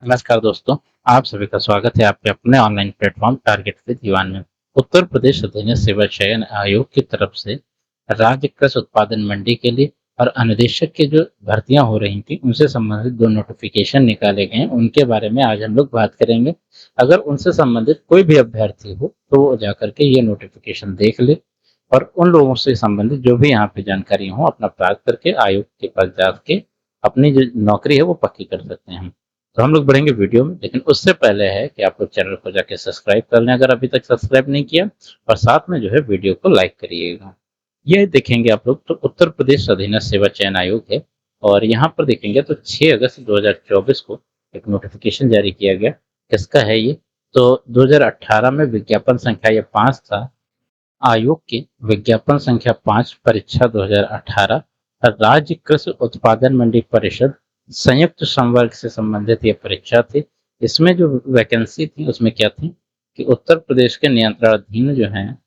नमस्कार दोस्तों, आप सभी का स्वागत है आपके अपने ऑनलाइन प्लेटफॉर्म टारगेट विद युवान में। उत्तर प्रदेश अधीन सेवा चयन आयोग की तरफ से राज्य कृषि उत्पादन मंडी के लिए और अनुदेशक की जो भर्तियां हो रही थी उनसे संबंधित दो नोटिफिकेशन निकाले गए हैं, उनके बारे में आज हम लोग बात करेंगे। अगर उनसे संबंधित कोई भी अभ्यर्थी हो तो वो जाकर के ये नोटिफिकेशन देख ले और उन लोगों से संबंधित जो भी यहाँ पे जानकारी हो अपना प्राप्त करके आयोग के पास जाके अपनी जो नौकरी है वो पक्की कर सकते हैं। तो हम लोग बढ़ेंगे वीडियो में, लेकिन उससे पहले है कि आप लोग चैनल को जाके सब्सक्राइब कर लें अगर अभी तक सब्सक्राइब नहीं किया, और साथ में जो है वीडियो को लाइक करिएगा। ये देखेंगे आप लोग तो उत्तर प्रदेश अधीनस्थ सेवा चयन आयोग है, और यहाँ पर देखेंगे तो 6 अगस्त 2024 को एक नोटिफिकेशन जारी किया गया। किसका है ये? तो 2018 में विज्ञापन संख्या ये 5 था। आयोग की विज्ञापन संख्या 5 परीक्षा 2018 राज्य कृषि उत्पादन मंडी परिषद संयुक्त संवर्ग से संबंधित ये परीक्षा थी। इसमें जो वैकेंसी थी उसमें क्या थी कि उत्तर प्रदेश के नियंत्रणाधीन जो है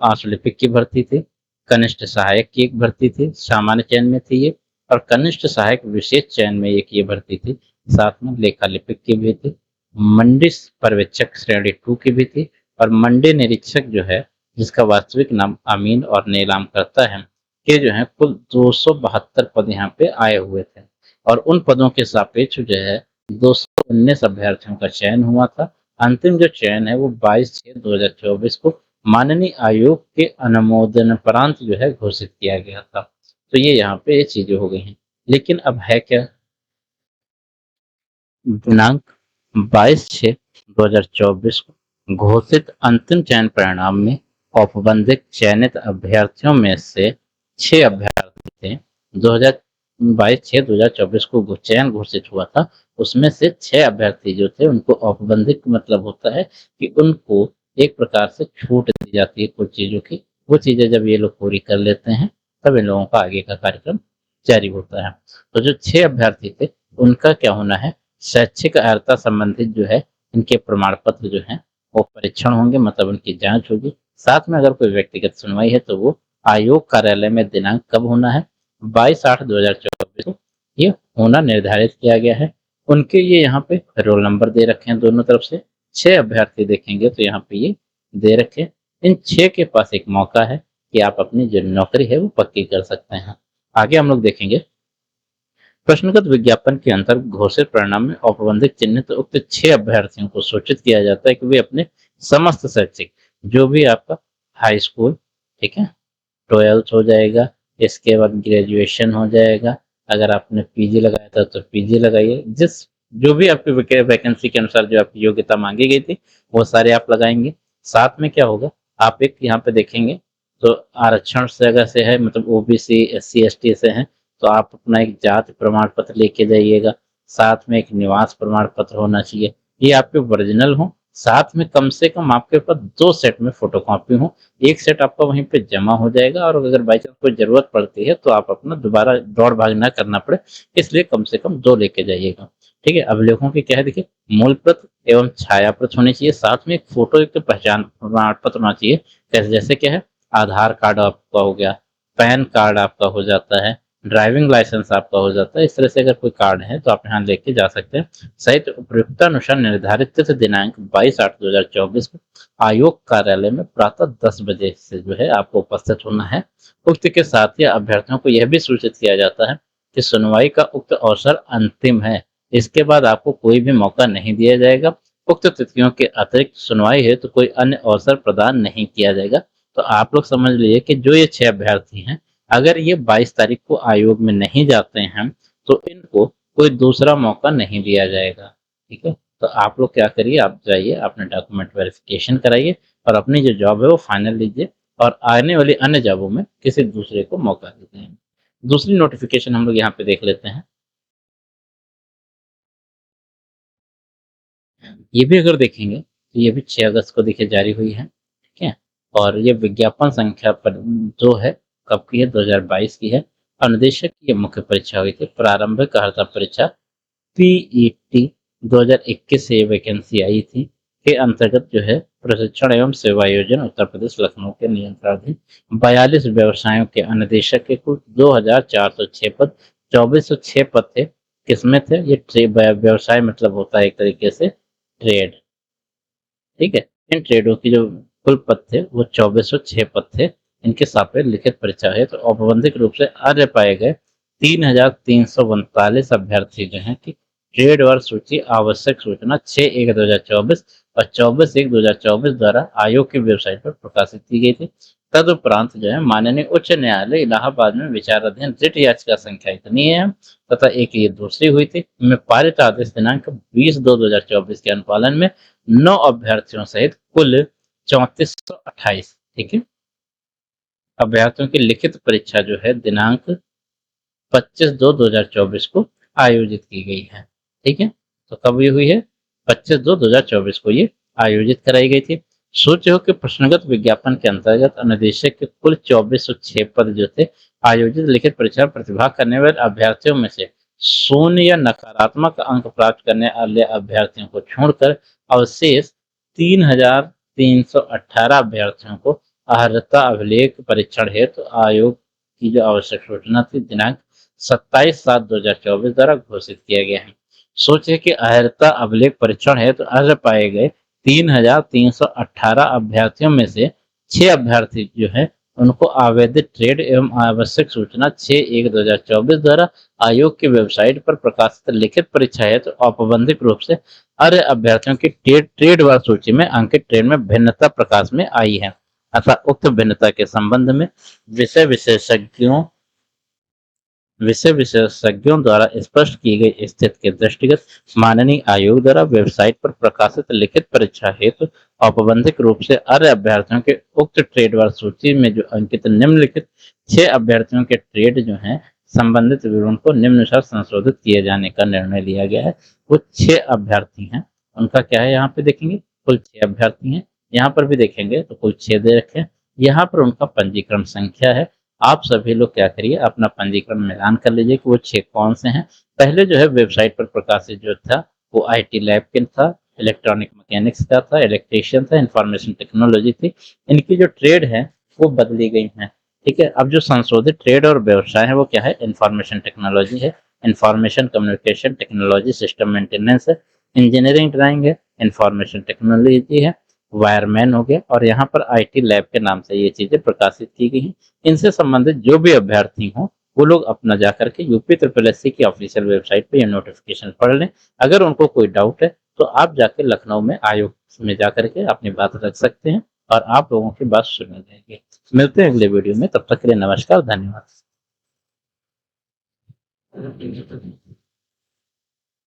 आंचलिक की भर्ती थी, कनिष्ठ सहायक की एक भर्ती थी, सामान्य चयन में थी ये, और कनिष्ठ सहायक विशेष चयन में एक ये भर्ती थी। साथ में लेखा लिपिक की भी थी, मंडी पर्यवेक्षक श्रेणी 2 की भी थी, और मंडी निरीक्षक जो है जिसका वास्तविक नाम अमीन और नीलाम करता है के जो है कुल 272 पद यहाँ पे आए हुए थे, और उन पदों के सापेक्ष जो है 219 अभ्यर्थियों का चयन हुआ था। अंतिम जो चयन है वो 22/6/2024 को माननीय आयोग के अनुमोदनोपरांत जो है घोषित किया गया था। तो ये यहाँ पे ये चीजें हो गई हैं, लेकिन अब है क्या? दिनांक 22/6/2024 को घोषित अंतिम चयन परिणाम में औपबंधिक चयनित अभ्यर्थियों में से 6 अभ्यर्थी थे। 2022/6/2024 को चयन घोषित हुआ था, उसमें से 6 अभ्यर्थी जो थे उनको औपबंधिक मतलब होता है कि उनको एक प्रकार से छूट दी जाती है कुछ चीज़ों की। वो चीज़ें जब ये लोग पूरी कर लेते हैं तब इन लोगों का आगे का कार्यक्रम जारी होता है। तो जो 6 अभ्यर्थी थे उनका क्या होना है, शैक्षिक अर्हता संबंधित जो है इनके प्रमाण पत्र जो है वो परीक्षण होंगे, मतलब उनकी जांच होगी। साथ में अगर कोई व्यक्तिगत सुनवाई है तो वो आयोग कार्यालय में दिनांक कब होना है, 22/8/2024 को ये होना निर्धारित किया गया है। उनके ये यहाँ पे रोल नंबर दे रखे हैं दोनों तरफ से। 6 अभ्यर्थी देखेंगे तो यहाँ पे ये दे रखे। इन 6 के पास एक मौका है कि आप अपनी जो नौकरी है वो पक्की कर सकते हैं। आगे हम लोग देखेंगे प्रश्नगत विज्ञापन के अंतर्गत घोषित परिणाम में औपबंधिक चिन्हित उक्त 6 अभ्यर्थियों को सूचित किया जाता है कि वे अपने समस्त शैक्षिक जो भी आपका हाई स्कूल, ठीक है, 12th हो जाएगा, इसके बाद ग्रेजुएशन हो जाएगा, अगर आपने पीजी लगाया था तो पीजी लगाइए, जिस जो भी आपकी वैकेंसी के अनुसार जो आपकी योग्यता मांगी गई थी वो सारे आप लगाएंगे। साथ में क्या होगा, आप एक यहाँ पे देखेंगे तो आरक्षण से अगर से है, मतलब ओबीसी SC ST से हैं तो आप अपना एक जाति प्रमाण पत्र लेके जाइएगा। साथ में एक निवास प्रमाण पत्र होना चाहिए, ये आपके ओरिजिनल हो। साथ में कम से कम आपके पास 2 सेट में फोटो कॉपी हो। एक सेट आपका वहीं पे जमा हो जाएगा, और अगर बाई चांस कोई जरूरत पड़ती है तो आप अपना दोबारा दौड़ भाग ना करना पड़े, इसलिए कम से कम 2 लेके जाइएगा। ठीक है, अभिलेखों की क्या है देखिए, मूल प्रत एवं छाया प्रत होनी चाहिए। साथ में एक फोटो, एक तो पहचान प्रमाण पत्र होना चाहिए। कैसे? जैसे क्या है, आधार कार्ड आपका हो गया, पैन कार्ड आपका हो जाता है, ड्राइविंग लाइसेंस आपका हो जाता है। इस तरह से अगर कोई कार्ड है तो आप यहाँ लेके जा सकते हैं। सहित उपयुक्तानुसार निर्धारित तिथि दिनांक 22/8/2024 को आयोग कार्यालय में प्रातः 10 बजे से जो है आपको उपस्थित होना है। उक्त के साथ ही अभ्यर्थियों को यह भी सूचित किया जाता है कि सुनवाई का उक्त अवसर अंतिम है, इसके बाद आपको कोई भी मौका नहीं दिया जाएगा। उक्त तिथियों के अतिरिक्त सुनवाई है तो कोई अन्य अवसर प्रदान नहीं किया जाएगा। तो आप लोग समझ लीजिए कि जो ये 6 अभ्यर्थी हैं, अगर ये 22 तारीख को आयोग में नहीं जाते हैं तो इनको कोई दूसरा मौका नहीं दिया जाएगा। ठीक है, तो आप लोग क्या करिए, आप जाइए अपने डॉक्यूमेंट वेरिफिकेशन कराइए और अपनी जो जॉब है वो फाइनल लीजिए, और आने वाली अन्य जॉबों में किसी दूसरे को मौका देते हैं। दूसरी नोटिफिकेशन हम लोग यहाँ पे देख लेते हैं। ये भी अगर देखेंगे तो ये भी 6 अगस्त को देखिए जारी हुई है। ठीक है, और ये विज्ञापन संख्या पर जो है कब की है, 2022 की है। अनुदेशक की ये मुख्य परीक्षा हुई थी। प्रारंभिक अर्हता परीक्षा PET 2021 से ये वैकेंसी आई थी, के अंतर्गत जो है प्रशिक्षण एवं सेवायोजन उत्तर प्रदेश लखनऊ के नियंत्रणाधीन 42 व्यवसायों के अनुदेशक के कुल 2406 पद, 2406 पद थे। किसमें थे ये व्यवसाय मतलब होता है एक तरीके से ट्रेड। ठीक है, इन ट्रेडों की जो कुल पद थे वो 2406 पद थे। इनके सापेक्ष लिखित परीक्षा है तो औपबंधिक रूप से अर्ह पाए गए 3349 अभ्यर्थी जो हैं कि ट्रेड वर्ग सूची आवश्यक सूचना 6/1/2024 और 24/1/2024 द्वारा आयोग की वेबसाइट पर प्रकाशित की गई थी। तदुपरांत जो है माननीय उच्च न्यायालय इलाहाबाद में विचाराधीन रिट याचिका संख्या इतनी है तथा एक ये दूसरी हुई थी, में पारित आदेश दिनांक 20/2/2024 के अनुपालन में 9 अभ्यर्थियों सहित कुल 3428, ठीक है, अभ्यर्थियों की लिखित परीक्षा जो है दिनांक 25/2/2024 को आयोजित की गई है। ठीक है, तो कब ये हुई है? 25/2/2024 को ये आयोजित कराई गई थी। सोचे हो कि प्रश्नगत विज्ञापन के अंतर्गत अनुदेशक के कुल 2406 पद जो थे आयोजित लिखित परीक्षा में प्रतिभाग करने वाले अभ्यर्थियों में से शून्य या नकारात्मक अंक प्राप्त करने वाले अभ्यर्थियों को छोड़कर अवशेष 3318 अभ्यर्थियों को अर्हता अभिलेख परीक्षण हेतु आयोग की जो आवश्यक सूचना थी दिनांक 27/7/2024 द्वारा घोषित किया गया है। सोचे कि अर्हता अभिलेख परीक्षण हेतु अर्ह पाए गए 3318 अभ्यर्थियों में से 6 अभ्यर्थी जो है उनको आवेदित ट्रेड एवं आवश्यक सूचना 6/1/2024 द्वारा आयोग की वेबसाइट पर प्रकाशित लिखित परीक्षा हेतु औपबंधिक रूप से अर्ह अभ्यर्थियों की ट्रेड वर्ग सूची में अंकित ट्रेड में भिन्नता प्रकाश में आई है। अतः उक्त भिन्नता के संबंध में विषय विशेषज्ञों द्वारा स्पष्ट की गई स्थिति के दृष्टिगत माननीय आयोग द्वारा वेबसाइट पर प्रकाशित लिखित परीक्षा हेतु औपबंधिक रूप से अर्ह अभ्यर्थियों के उक्त ट्रेड वर्ग सूची में जो अंकित निम्नलिखित 6 अभ्यर्थियों के ट्रेड जो हैं संबंधित विवरण को निम्नानुसार संशोधित किए जाने का निर्णय लिया गया है। वो 6 अभ्यर्थी हैं, उनका क्या है यहाँ पे देखेंगे कुल 6 अभ्यर्थी हैं, यहाँ पर भी देखेंगे तो कुल 6 दे रखे हैं। यहाँ पर उनका पंजीकरण संख्या है। आप सभी लोग क्या करिए अपना पंजीकरण मिलान कर लीजिए कि वो 6 कौन से हैं। पहले जो है वेबसाइट पर प्रकाशित जो था वो IT लैब के था, इलेक्ट्रॉनिक मैकेनिक्स का था, इलेक्ट्रीशियन था, इंफॉर्मेशन टेक्नोलॉजी थी। इनकी जो ट्रेड है वो बदली गई है। ठीक है, अब जो संशोधित ट्रेड और व्यवसाय है वो क्या है? इंफॉर्मेशन टेक्नोलॉजी है, information communication technology system maintenance है, इंजीनियरिंग ड्राइंग है, इंफॉर्मेशन टेक्नोलॉजी है, वायरमैन हो गया और यहाँ पर IT लैब के नाम से ये चीजें प्रकाशित की गई हैं। इनसे संबंधित जो भी अभ्यर्थी हों वो लोग अपना जाकर के UPSSC की ऑफिशियल वेबसाइट पे ये नोटिफिकेशन पढ़ लें। अगर उनको कोई डाउट है तो आप जाके लखनऊ में आयोग में जाकर के अपनी बात रख सकते हैं और आप लोगों की बात सुनी जाएगी। मिलते हैं अगले वीडियो में, तब तक के लिए नमस्कार, धन्यवाद।